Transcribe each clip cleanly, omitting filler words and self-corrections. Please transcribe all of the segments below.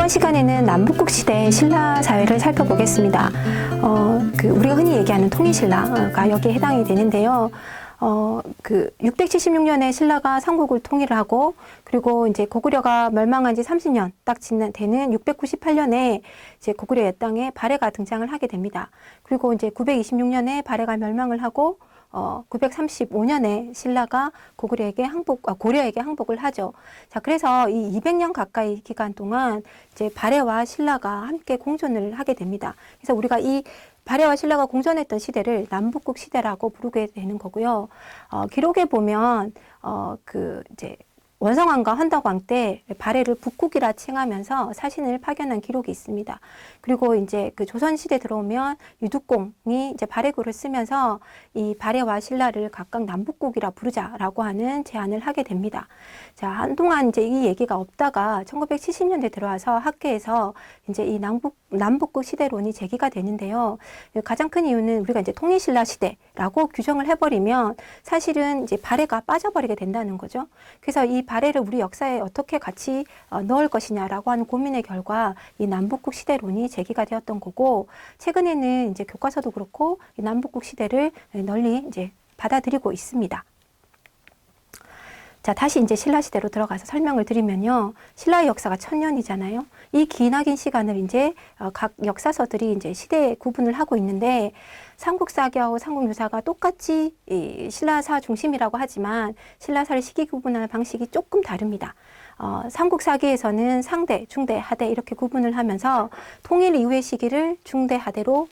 이번 시간에는 남북국 시대 신라 사회를 살펴보겠습니다. 우리가 흔히 얘기하는 통일신라가 여기에 해당이 되는데요. 676년에 신라가 삼국을 통일을 하고, 그리고 이제 고구려가 멸망한 지 30년 딱 되는 698년에 이제 고구려의 땅에 발해가 등장을 하게 됩니다. 그리고 이제 926년에 발해가 멸망을 하고, 935년에 신라가 고려에게 항복을 하죠. 자, 그래서 이 200년 가까이 기간 동안 이제 발해와 신라가 함께 공존을 하게 됩니다. 그래서 우리가 이 발해와 신라가 공존했던 시대를 남북국 시대라고 부르게 되는 거고요. 기록에 보면 이제 원성왕과 헌덕왕 때 발해를 북국이라 칭하면서 사신을 파견한 기록이 있습니다. 그리고 이제 그 조선시대 들어오면 유득공이 이제 발해구를 쓰면서 이 발해와 신라를 각각 남북국이라 부르자라고 하는 제안을 하게 됩니다. 자, 한동안 이제 이 얘기가 없다가 1970년대 들어와서 학계에서 이제 이 남북국 시대론이 제기가 되는데요. 가장 큰 이유는 우리가 이제 통일신라 시대라고 규정을 해버리면 사실은 이제 발해가 빠져버리게 된다는 거죠. 그래서 이 발해를 우리 역사에 어떻게 같이 넣을 것이냐라고 하는 고민의 결과 이 남북국 시대론이 제기가 되었던 거고, 최근에는 이제 교과서도 그렇고 이 남북국 시대를 널리 이제 받아들이고 있습니다. 자, 다시 이제 신라 시대로 들어가서 설명을 드리면요. 신라의 역사가 1000년이잖아요. 이 기나긴 시간을 이제 각 역사서들이 이제 시대 구분을 하고 있는데, 삼국사기하고 삼국유사가 똑같이 이 신라사 중심이라고 하지만 신라사를 시기 구분하는 방식이 조금 다릅니다. 삼국사기에서는 상대, 중대, 하대 이렇게 구분을 하면서 통일 이후의 시기를 중대, 하대로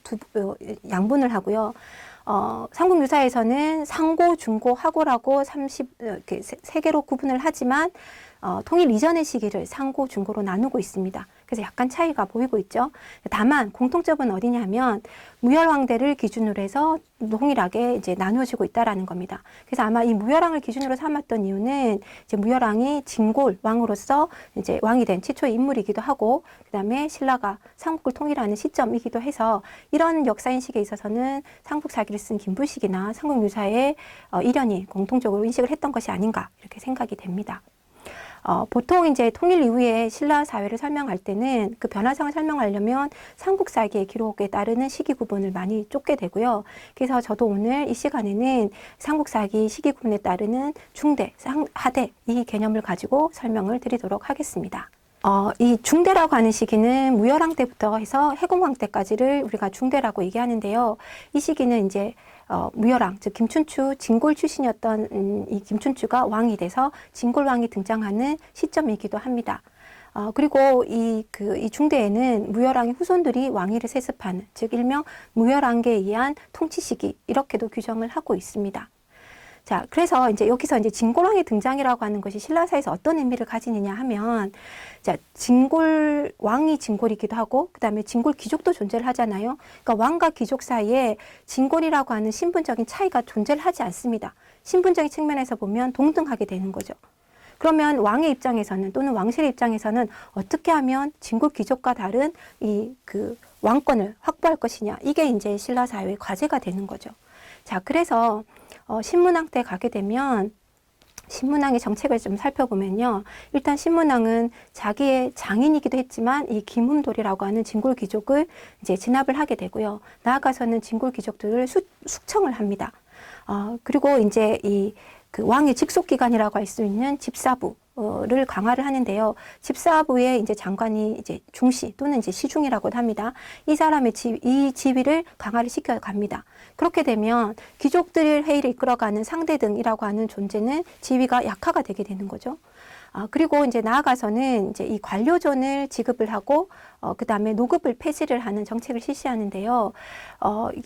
양분을 하고요. 삼국유사에서는 상고, 중고, 하고라고 3개로 구분을 하지만 통일 이전의 시기를 상고, 중고로 나누고 있습니다. 그래서 약간 차이가 보이고 있죠. 다만 공통점은 어디냐면 무열왕대를 기준으로 해서 동일하게 이제 나누어지고 있다라는 겁니다. 그래서 아마 이 무열왕을 기준으로 삼았던 이유는 이제 무열왕이 진골 왕으로서 이제 왕이 된 최초의 인물이기도 하고, 그다음에 신라가 삼국을 통일하는 시점이기도 해서 이런 역사인식에 있어서는 삼국사기를 쓴 김부식이나 삼국유사의 일연이 공통적으로 인식을 했던 것이 아닌가 이렇게 생각이 됩니다. 보통 이제 통일 이후에 신라 사회를 설명할 때는 그 변화상을 설명하려면 삼국사기의 기록에 따르는 시기 구분을 많이 쫓게 되고요. 그래서 저도 오늘 이 시간에는 삼국사기 시기 구분에 따르는 중대, 하대 이 개념을 가지고 설명을 드리도록 하겠습니다. 이 중대라고 하는 시기는 무열왕 때부터 해서 해공왕 때까지를 우리가 중대라고 얘기하는데요. 이 시기는 이제 무열왕, 즉 김춘추 진골 출신이었던 이 김춘추가 왕이 돼서 진골왕이 등장하는 시점이기도 합니다. 그리고 이 중대에는 무열왕의 후손들이 왕위를 세습하는, 즉 일명 무열왕계에 의한 통치 시기 이렇게도 규정을 하고 있습니다. 자, 그래서 이제 여기서 이제 진골왕의 등장이라고 하는 것이 신라사에서 어떤 의미를 가지느냐 하면, 자, 왕이 진골이기도 하고, 그 다음에 진골 귀족도 존재를 하잖아요. 그러니까 왕과 귀족 사이에 진골이라고 하는 신분적인 차이가 존재를 하지 않습니다. 신분적인 측면에서 보면 동등하게 되는 거죠. 그러면 왕의 입장에서는 또는 왕실의 입장에서는 어떻게 하면 진골 귀족과 다른 왕권을 확보할 것이냐, 이게 이제 신라 사회의 과제가 되는 거죠. 자, 그래서 신문왕 때 가게 되면 신문왕의 정책을 좀 살펴보면요. 일단 신문왕은 자기의 장인이기도 했지만 이 김흠돌이라고 하는 진골 귀족을 이제 진압을 하게 되고요. 나아가서는 진골 귀족들을 숙청을 합니다. 그리고 이제 왕의 직속기관이라고 할 수 있는 집사부를 강화를 하는데요. 집사부의 이제 장관이 이제 중시 또는 이제 시중이라고도 합니다. 이 사람의 이 지위를 강화를 시켜 갑니다. 그렇게 되면 귀족들 회의를 이끌어가는 상대등이라고 하는 존재는 지위가 약화가 되게 되는 거죠. 그리고 이제 나아가서는 이제 이 관료존을 지급을 하고, 그 다음에 노급을 폐지를 하는 정책을 실시하는데요.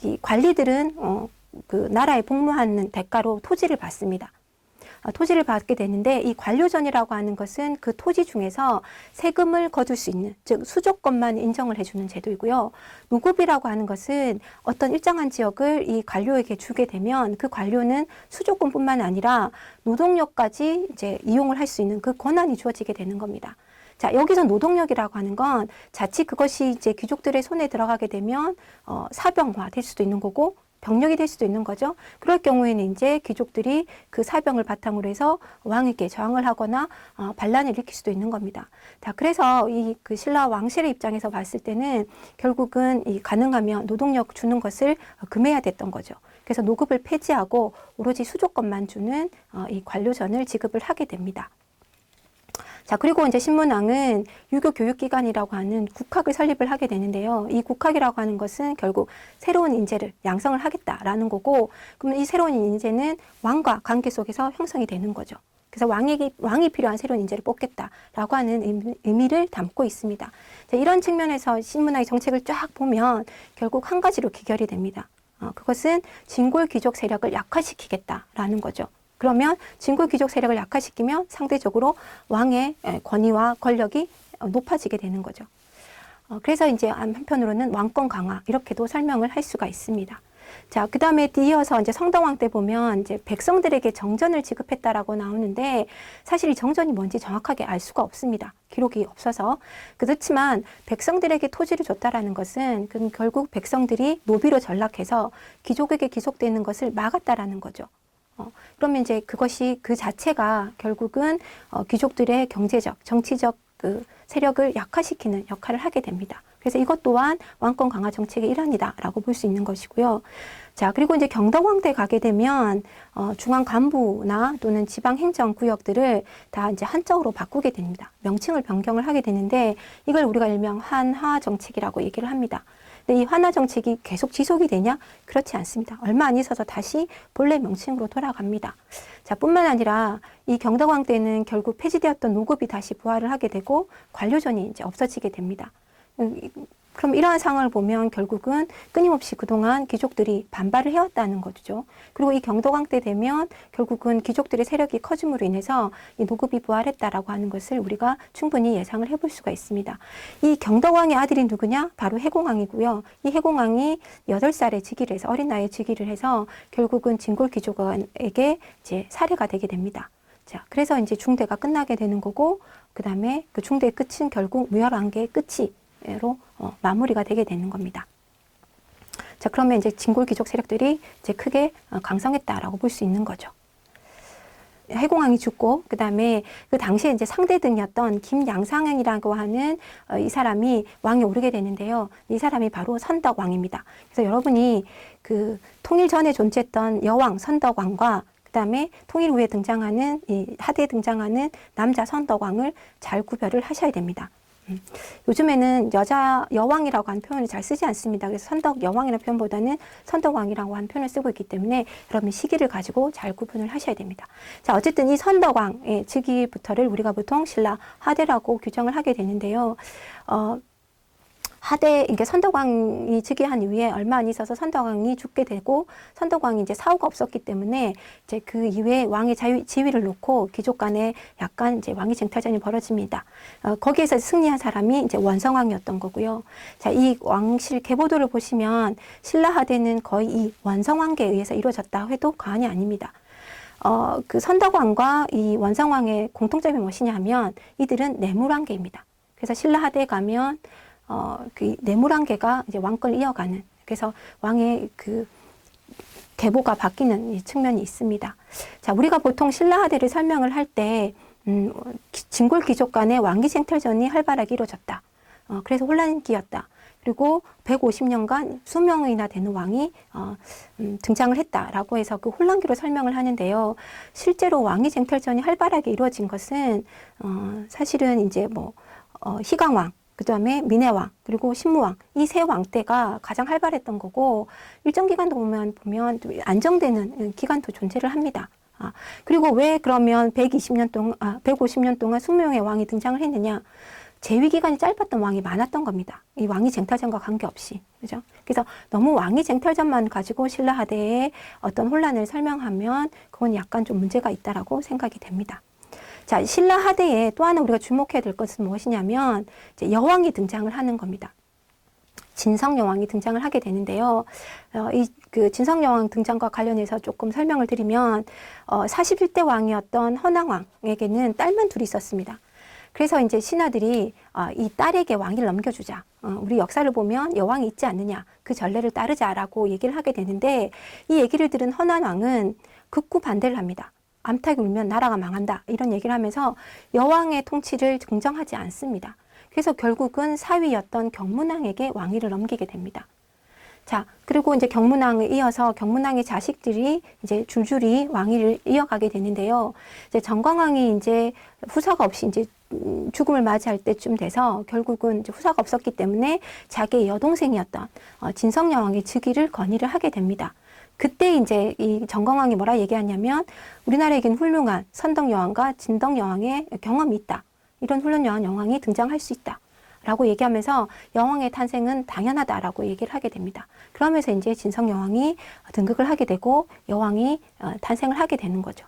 이 관리들은 그 나라에 복무하는 대가로 토지를 받습니다. 토지를 받게 되는데, 이 관료전이라고 하는 것은 그 토지 중에서 세금을 거둘 수 있는, 즉 수조권만 인정을 해주는 제도이고요. 노급이라고 하는 것은 어떤 일정한 지역을 이 관료에게 주게 되면 그 관료는 수조권뿐만 아니라 노동력까지 이제 이용을 할 수 있는 그 권한이 주어지게 되는 겁니다. 자, 여기서 노동력이라고 하는 건 자칫 그것이 이제 귀족들의 손에 들어가게 되면 사병화 될 수도 있는 거고, 병력이 될 수도 있는 거죠. 그럴 경우에는 이제 귀족들이 그 사병을 바탕으로 해서 왕에게 저항을 하거나 반란을 일으킬 수도 있는 겁니다. 자, 그래서 이 그 신라 왕실의 입장에서 봤을 때는 결국은 이 가능하면 노동력 주는 것을 금해야 됐던 거죠. 그래서 노급을 폐지하고 오로지 수조건만 주는 이 관료전을 지급을 하게 됩니다. 자, 그리고 이제 신문왕은 유교 교육기관이라고 하는 국학을 설립을 하게 되는데요. 이 국학이라고 하는 것은 결국 새로운 인재를 양성을 하겠다라는 거고, 그러면 이 새로운 인재는 왕과 관계 속에서 형성이 되는 거죠. 그래서 왕이 필요한 새로운 인재를 뽑겠다라고 하는 의미를 담고 있습니다. 자, 이런 측면에서 신문왕의 정책을 쫙 보면 결국 한 가지로 귀결이 됩니다. 그것은 진골 귀족 세력을 약화시키겠다라는 거죠. 그러면 진골 귀족 세력을 약화시키면 상대적으로 왕의 권위와 권력이 높아지게 되는 거죠. 그래서 이제 한편으로는 왕권 강화 이렇게도 설명을 할 수가 있습니다. 자, 그 다음에 이어서 이제 성덕왕 때 보면 이제 백성들에게 정전을 지급했다라고 나오는데 사실 이 정전이 뭔지 정확하게 알 수가 없습니다. 기록이 없어서. 그렇지만 백성들에게 토지를 줬다라는 것은 결국 백성들이 노비로 전락해서 귀족에게 귀속되는 것을 막았다라는 거죠. 그러면 이제 그것이 그 자체가 결국은 귀족들의 경제적, 정치적 그 세력을 약화시키는 역할을 하게 됩니다. 그래서 이것 또한 왕권 강화 정책의 일환이다라고 볼 수 있는 것이고요. 자, 그리고 이제 경덕왕 때 가게 되면 중앙 간부나 또는 지방 행정 구역들을 다 이제 한자어로 바꾸게 됩니다. 명칭을 변경을 하게 되는데 이걸 우리가 일명 한화 정책이라고 얘기를 합니다. 근데 이 환화 정책이 계속 지속이 되냐? 그렇지 않습니다. 얼마 안 있어서 다시 본래 명칭으로 돌아갑니다. 자, 뿐만 아니라 이 경덕왕 때는 결국 폐지되었던 노급이 다시 부활을 하게 되고 관료전이 이제 없어지게 됩니다. 그럼 이러한 상황을 보면 결국은 끊임없이 그동안 귀족들이 반발을 해왔다는 거죠. 그리고 이 경덕왕 때 되면 결국은 귀족들의 세력이 커짐으로 인해서 이 노급이 부활했다라고 하는 것을 우리가 충분히 예상을 해볼 수가 있습니다. 이 경덕왕의 아들이 누구냐? 바로 해공왕이고요. 이 해공왕이 8살에 즉위를 해서 어린 나이에 즉위를 해서 결국은 진골 귀족에게 이제 살해가 되게 됩니다. 자, 그래서 이제 중대가 끝나게 되는 거고, 그 다음에 그 중대의 끝은 결국 무열왕계의 끝이로 마무리가 되게 되는 겁니다. 자, 그러면 이제 진골 귀족 세력들이 이제 크게 강성했다라고 볼 수 있는 거죠. 해공왕이 죽고, 그 다음에 그 당시에 이제 상대등이었던 김양상행이라고 하는 이 사람이 왕에 오르게 되는데요. 이 사람이 바로 선덕왕입니다. 그래서 여러분이 그 통일 전에 존재했던 여왕 선덕왕과 그 다음에 통일 후에 등장하는 이 하대에 등장하는 남자 선덕왕을 잘 구별을 하셔야 됩니다. 요즘에는 여왕이라고 하는 표현을 잘 쓰지 않습니다. 그래서 선덕 여왕이라는 표현보다는 선덕왕이라고 하는 표현을 쓰고 있기 때문에 여러분 시기를 가지고 잘 구분을 하셔야 됩니다. 자, 어쨌든 이 선덕왕의 즉위부터를 우리가 보통 신라 하대라고 규정을 하게 되는데요. 하대, 그러니까 선덕왕이 즉위한 이후에 얼마 안 있어서 선덕왕이 죽게 되고, 선덕왕이 이제 사후가 없었기 때문에 이제 그 이후에 왕의 지위를 놓고 귀족 간에 약간 이제 왕위 쟁탈전이 벌어집니다. 거기에서 승리한 사람이 이제 원성왕이었던 거고요. 자, 이 왕실 계보도를 보시면 신라 하대는 거의 이 원성왕계에 의해서 이루어졌다 해도 과언이 아닙니다. 그 선덕왕과 이 원성왕의 공통점이 무엇이냐 하면 이들은 내물왕계입니다. 그래서 신라 하대에 가면 그 내물왕계가 이제 왕권을 이어가는, 그래서 왕의 그 계보가 바뀌는 이 측면이 있습니다. 자, 우리가 보통 신라하대를 설명을 할 때 진골 귀족 간의 왕위 쟁탈전이 활발하게 이루어졌다. 그래서 혼란기였다. 그리고 150년간 수명이나 되는 왕이 등장을 했다라고 해서 그 혼란기로 설명을 하는데요. 실제로 왕위 쟁탈전이 활발하게 이루어진 것은 사실은 이제 뭐 희강왕, 그 다음에 민해왕, 그리고 신무왕, 이 세 왕 때가 가장 활발했던 거고, 일정 기간도 보면 안정되는 기간도 존재를 합니다. 그리고 왜 그러면 150년 동안 20명의 왕이 등장을 했느냐? 재위 기간이 짧았던 왕이 많았던 겁니다. 이 왕위 쟁탈전과 관계없이. 그죠? 그래서 너무 왕위 쟁탈전만 가지고 신라 하대의 어떤 혼란을 설명하면 그건 약간 좀 문제가 있다라고 생각이 됩니다. 자, 신라 하대에 또 하나 우리가 주목해야 될 것은 무엇이냐면 이제 여왕이 등장을 하는 겁니다. 진성여왕이 등장을 하게 되는데요. 그 진성여왕 등장과 관련해서 조금 설명을 드리면 41대 왕이었던 헌왕왕에게는 딸만 둘이 있었습니다. 그래서 이제 신하들이 이 딸에게 왕위를 넘겨주자. 우리 역사를 보면 여왕이 있지 않느냐, 그 전례를 따르자라고 얘기를 하게 되는데, 이 얘기를 들은 헌안 왕은 극구 반대를 합니다. 암탉이 울면 나라가 망한다, 이런 얘기를 하면서 여왕의 통치를 긍정하지 않습니다. 그래서 결국은 사위였던 경문왕에게 왕위를 넘기게 됩니다. 자, 그리고 이제 경문왕에 이어서 경문왕의 자식들이 이제 줄줄이 왕위를 이어가게 되는데요. 이제 정광왕이 이제 후사가 없이 이제 죽음을 맞이할 때쯤 돼서 결국은 이제 후사가 없었기 때문에 자기의 여동생이었던 진성여왕의 즉위를 건의를 하게 됩니다. 그때 이제 이 정광왕이 뭐라 얘기하냐면, 우리나라에겐 훌륭한 선덕여왕과 진덕여왕의 경험이 있다. 이런 훌륭한 여왕이 등장할 수 있다. 라고 얘기하면서 여왕의 탄생은 당연하다라고 얘기를 하게 됩니다. 그러면서 이제 진성여왕이 등극을 하게 되고 여왕이 탄생을 하게 되는 거죠.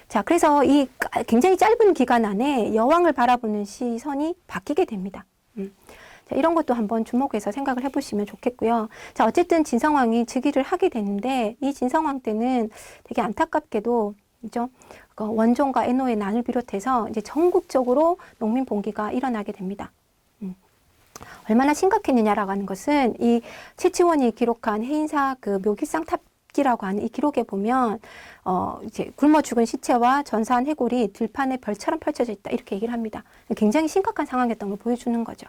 자, 그래서 이 굉장히 짧은 기간 안에 여왕을 바라보는 시선이 바뀌게 됩니다. 자, 이런 것도 한번 주목해서 생각을 해보시면 좋겠고요. 자, 어쨌든 진성왕이 즉위를 하게 됐는데, 이 진성왕 때는 되게 안타깝게도, 그죠? 원종과 애노의 난을 비롯해서 이제 전국적으로 농민 봉기가 일어나게 됩니다. 얼마나 심각했느냐라고 하는 것은 이 최치원이 기록한 해인사 그 묘길상 탑기라고 하는 이 기록에 보면 이제 굶어 죽은 시체와 전사한 해골이 들판에 별처럼 펼쳐져 있다, 이렇게 얘기를 합니다. 굉장히 심각한 상황이었던 걸 보여주는 거죠.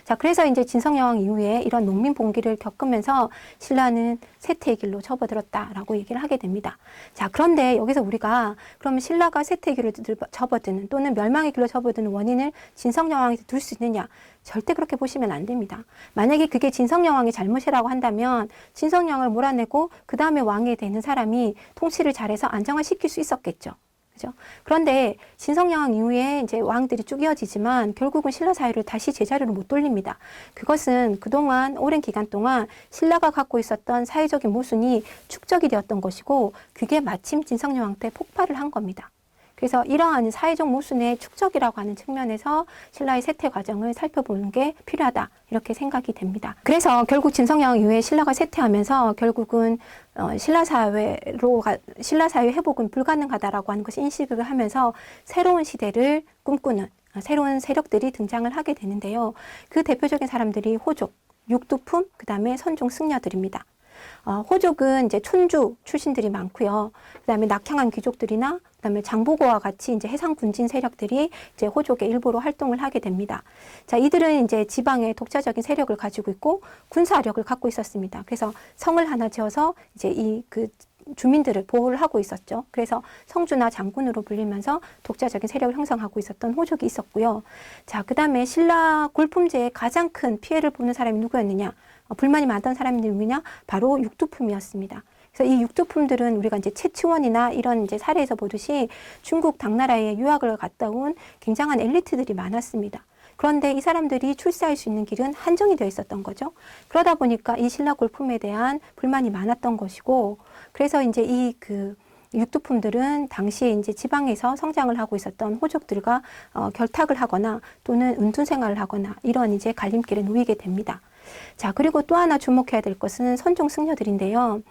자, 그래서 이제 진성여왕 이후에 이런 농민 봉기를 겪으면서 신라는 쇠퇴의 길로 접어들었다라고 얘기를 하게 됩니다. 자, 그런데 여기서 우리가 그러면 신라가 쇠퇴의 길로 접어드는 또는 멸망의 길로 접어드는 원인을 진성여왕한테 둘 수 있느냐? 절대 그렇게 보시면 안 됩니다. 만약에 그게 진성여왕의 잘못이라고 한다면 진성여왕을 몰아내고 그 다음에 왕이 되는 사람이 통치를 잘해서 안정화시킬 수 있었겠죠. 그죠? 그런데 진성여왕 이후에 이제 왕들이 쭉 이어지지만 결국은 신라 사회를 다시 제자리로 못 돌립니다. 그것은 그동안 오랜 기간 동안 신라가 갖고 있었던 사회적인 모순이 축적이 되었던 것이고, 그게 마침 진성여왕 때 폭발을 한 겁니다. 그래서 이러한 사회적 모순의 축적이라고 하는 측면에서 신라의 쇠퇴 과정을 살펴보는 게 필요하다, 이렇게 생각이 됩니다. 그래서 결국 진성여왕 이후에 신라가 쇠퇴하면서 결국은 신라 사회 회복은 불가능하다라고 하는 것을 인식을 하면서 새로운 시대를 꿈꾸는 새로운 세력들이 등장을 하게 되는데요. 그 대표적인 사람들이 호족, 육두품, 그 다음에 선종 승려들입니다. 호족은 이제 촌주 출신들이 많고요. 그다음에 낙향한 귀족들이나 그다음에 장보고와 같이 이제 해상 군진 세력들이 이제 호족의 일부로 활동을 하게 됩니다. 자, 이들은 이제 지방의 독자적인 세력을 가지고 있고 군사력을 갖고 있었습니다. 그래서 성을 하나 지어서 이제 이 그 주민들을 보호를 하고 있었죠. 그래서 성주나 장군으로 불리면서 독자적인 세력을 형성하고 있었던 호족이 있었고요. 자, 그다음에 신라 골품제의 가장 큰 피해를 보는 사람이 누구였느냐? 불만이 많던 사람이 누구냐? 바로 육두품이었습니다. 그래서 이 육두품들은 우리가 이제 최치원이나 이런 이제 사례에서 보듯이 중국 당나라에 유학을 갔다 온 굉장한 엘리트들이 많았습니다. 그런데 이 사람들이 출세할 수 있는 길은 한정이 되어 있었던 거죠. 그러다 보니까 이 신라 골품에 대한 불만이 많았던 것이고, 그래서 이제 이 육두품들은 당시에 이제 지방에서 성장을 하고 있었던 호족들과 결탁을 하거나 또는 은둔 생활을 하거나 이런 이제 갈림길에 놓이게 됩니다. 자, 그리고 또 하나 주목해야 될 것은 선종 승려들인데요.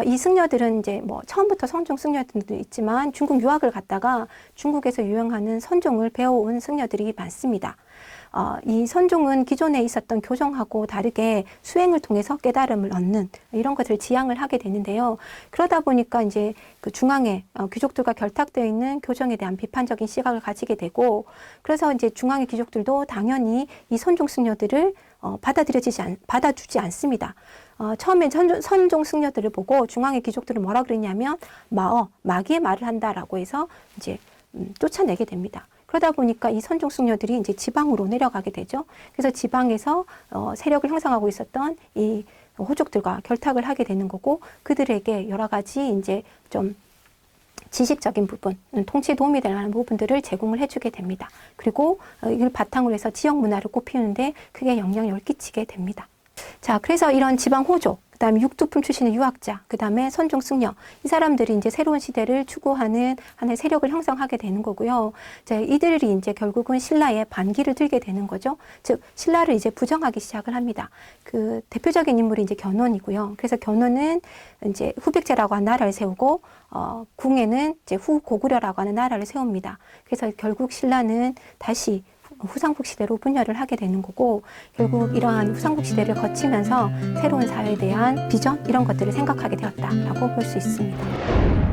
이 승려들은 이제 뭐 처음부터 선종 승려들도 있지만 중국 유학을 갔다가 중국에서 유행하는 선종을 배워온 승려들이 많습니다. 이 선종은 기존에 있었던 교정하고 다르게 수행을 통해서 깨달음을 얻는 이런 것을 지향을 하게 되는데요. 그러다 보니까 이제 그 중앙에 귀족들과 결탁되어 있는 교정에 대한 비판적인 시각을 가지게 되고, 그래서 이제 중앙의 귀족들도 당연히 이 선종 승려들을 받아주지 않습니다. 처음엔 선종 승려들을 보고 중앙의 귀족들은 뭐라 그랬냐면 마귀의 말을 한다라고 해서 이제 쫓아내게 됩니다. 그러다 보니까 이 선종 승려들이 이제 지방으로 내려가게 되죠. 그래서 지방에서 세력을 형성하고 있었던 이 호족들과 결탁을 하게 되는 거고, 그들에게 여러 가지 이제 좀 지식적인 부분, 통치에 도움이 될 만한 부분들을 제공을 해주게 됩니다. 그리고 이걸 바탕으로 해서 지역 문화를 꽃피우는데 크게 영향력을 끼치게 됩니다. 자, 그래서 이런 지방 호족, 그 다음에 육두품 출신의 유학자, 그 다음에 선종 승려, 이 사람들이 이제 새로운 시대를 추구하는 하나의 세력을 형성하게 되는 거고요. 이제 이들이 이제 결국은 신라의 반기를 들게 되는 거죠. 즉, 신라를 이제 부정하기 시작을 합니다. 그 대표적인 인물이 이제 견훤이고요. 그래서 견훤은 이제 후백제라고 하는 나라를 세우고, 궁에는 이제 후고구려라고 하는 나라를 세웁니다. 그래서 결국 신라는 다시 후삼국 시대로 분열을 하게 되는 거고, 결국 이러한 후삼국 시대를 거치면서 새로운 사회에 대한 비전 이런 것들을 생각하게 되었다라고 볼 수 있습니다.